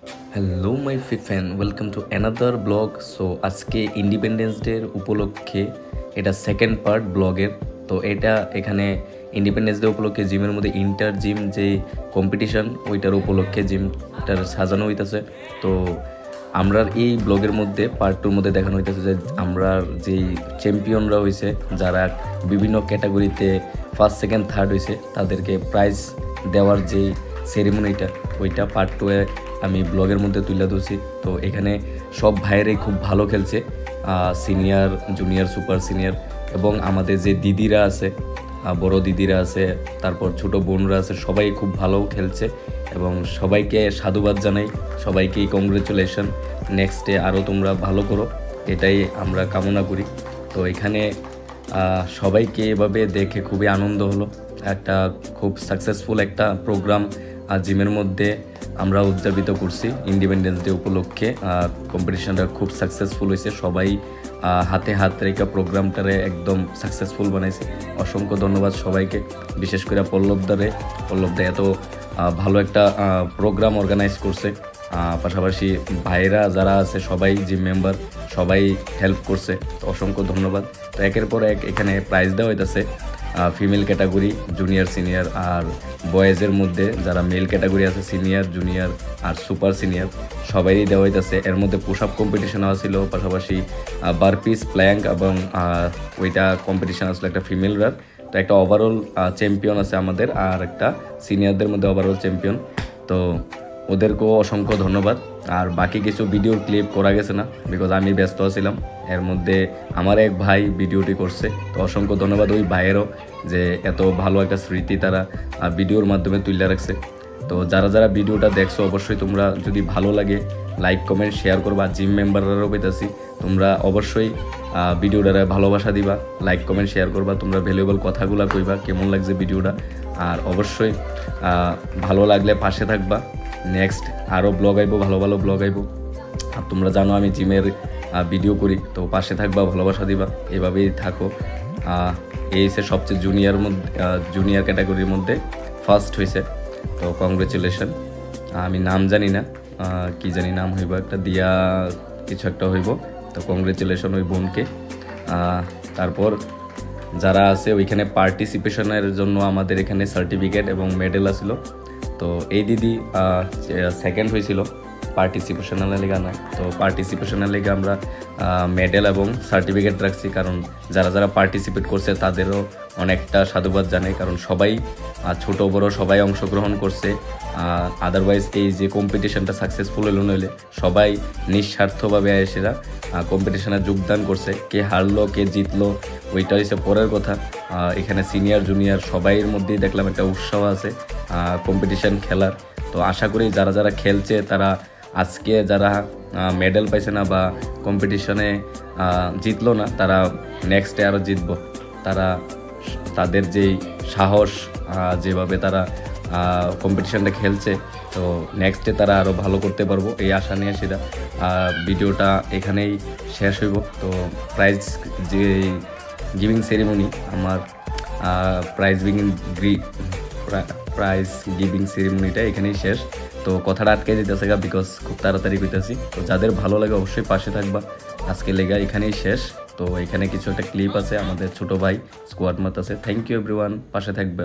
Hello my fan, welcome to another blog. So আজকে independence ডের উপলক্ষে এটা সেকেন্ড পার্ট ব্লগের। তো এটা এখানে ইন্ডিপেন্ডেন্স ডে উপলক্ষে জিমের মধ্যে ইন্টার জিম যে কম্পিটিশন ওইটার উপলক্ষে জিমটার সাজানো হইতেছে। তো আমরা এই ব্লগের মধ্যে পার্ট টুর মধ্যে দেখানো হইতেছে যে আমরা যেই চ্যাম্পিয়নরা হয়েছে, যারা বিভিন্ন ক্যাটাগরিতে ফার্স্ট সেকেন্ড থার্ড হয়েছে, তাদেরকে প্রাইজ দেওয়ার যে সেরিমনিটা ওইটা পার্ট টুয়ে আমি ব্লগের মধ্যে তুলে ধরছি। তো এখানে সব ভাইয়েরাই খুব ভালো খেলছে, সিনিয়র, জুনিয়র, সুপার সিনিয়র, এবং আমাদের যে দিদিরা আছে, বড় দিদিরা আছে, তারপর ছোট বোনরা আছে, সবাই খুব ভালো খেলছে এবং সবাইকে সাধুবাদ জানাই, সবাইকে কংগ্রেচুলেশন। নেক্সটে আরও তোমরা ভালো করো, এটাই আমরা কামনা করি। তো এখানে সবাইকে এভাবে দেখে খুবই আনন্দ হলো। একটা খুব সাকসেসফুল একটা প্রোগ্রাম জিমের মধ্যে আমরা উদযাপিত করছি ইন্ডিপেন্ডেন্স ডে উপলক্ষে। কম্পিটিশনটা খুব সাকসেসফুল হয়েছে, সবাই হাতে হাত রেখে প্রোগ্রামটারে একদম সাকসেসফুল বানাইছে। অসংখ্য ধন্যবাদ সবাইকে, বিশেষ করে পল্লবদা এত ভালো একটা প্রোগ্রাম অর্গানাইজ করছে। পাশাপাশি ভাইয়েরা যারা আছে সবাই, জিম মেম্বার সবাই হেল্প করছে, তো অসংখ্য ধন্যবাদ। তো একের পর এক এখানে প্রাইজ দেওয়া হইতেছে, ফিমেল ক্যাটাগরি, জুনিয়র, সিনিয়র, আর বয়েজের মধ্যে যারা মেল ক্যাটাগরি আছে, সিনিয়র, জুনিয়র আর সুপার সিনিয়র, সবাইই দেওয়া হইতেছে। এর মধ্যে পুশ আপ কম্পিটিশন আসছিল, পাশাপাশি বারপিস, প্ল্যাঙ্ক এবং ওইটা কম্পিটিশন আসলো একটা ফিমেলরার। তো একটা ওভারঅল চ্যাম্পিয়ন আছে আমাদের, আর একটা সিনিয়রদের মধ্যে ওভারঅল চ্যাম্পিয়ন। তো ওদেরকেও অসংখ্য ধন্যবাদ। আর বাকি কিছু ভিডিওর ক্লিপ করা গেছে না, বিকজ আমি ব্যস্ত ছিলাম। এর মধ্যে আমার এক ভাই ভিডিওটি করছে, তো অসংখ্য ধন্যবাদ ওই ভাইয়েরও, যে এত ভালো একটা স্মৃতি তারা ভিডিওর মাধ্যমে তুলে রাখছে। তো যারা যারা ভিডিওটা দেখছো, অবশ্যই তোমরা যদি ভালো লাগে লাইক, কমেন্ট, শেয়ার করবা। জিম মেম্বাররাও পেতেছি, তোমরা অবশ্যই ভিডিওটারে ভালোবাসা দিবা, লাইক, কমেন্ট, শেয়ার করবা। তোমরা ভ্যালুয়েবল কথাগুলো কইবা কেমন লাগছে ভিডিওটা, আর অবশ্যই ভালো লাগলে পাশে থাকবা। নেক্সট আরও ব্লগ আইব, ভালো ভালো ব্লগ আইব। আর তোমরা জানো আমি জিমের ভিডিও করি, তো পাশে থাকবা, ভালোবাসা দিবা, এভাবেই থাকো। এই সে সবচেয়ে জুনিয়র ক্যাটাগরির মধ্যে ফার্স্ট হয়েছে, তো কংগ্রেচুলেশন। আমি নাম জানি না, কি জানি নাম হইব, একটা দিয়া কিছু একটা হইব। তো কংগ্রেচুলেশন ওই বোনকে। তারপর যারা আছে ওইখানে পার্টিসিপেশনের জন্য আমাদের এখানে সার্টিফিকেট এবং মেডেল আসলো। তো এই দিদি সেকেন্ড হয়েছিল পার্টিসিপেশনের লেগে না, তো পার্টিসিপেশনের লেগে আমরা মেডেল এবং সার্টিফিকেট রাখছি, কারণ যারা যারা পার্টিসিপেট করছে তাদেরও অনেকটা সাধুবাদ জানাই, কারণ সবাই ছোট বড় সবাই অংশগ্রহণ করছে। আদারওয়াইজ এই যে কম্পিটিশনটা সাকসেসফুল হলো নইলে সবাই নিঃস্বার্থভাবে এসেরা কম্পিটিশনে যোগদান করছে। কে হারলো কে জিতলো ওইটা হচ্ছে পরের কথা। এখানে সিনিয়র জুনিয়র সবাইয়ের মধ্যেই দেখলাম একটা উৎসাহ আছে কম্পিটিশন খেলার। তো আশা করি যারা যারা খেলছে তারা আজকে যারা মেডেল পাইছে না বা কম্পিটিশনে জিতলো না, তারা নেক্সটে আরও জিতবো। তারা তাদের যেই সাহস, যেভাবে তারা কম্পিটিশনটা খেলছে, তো নেক্সটে তারা আরও ভালো করতে পারবো এই আশা নিয়ে সেটা ভিডিওটা এখানেই শেষ হইব। তো প্রাইজ যে গিভিং সেরিমনি, আমার প্রাইজ গিভিং সেরিমনিটা এখানেই শেষ। তো কথাটা আটকে দিতেছে গা, বিকজ খুব তাড়াতাড়ি কইতেছি। তো যাদের ভালো লাগে অবশ্যই পাশে থাকবা। আজকে লেগা এখানেই শেষ। তো এখানে কিছু একটা ক্লিপ আছে, আমাদের ছোট ভাই স্কোয়াড মাত আছে। থ্যাংক ইউ এভরিওয়ান, পাশে থাকবা।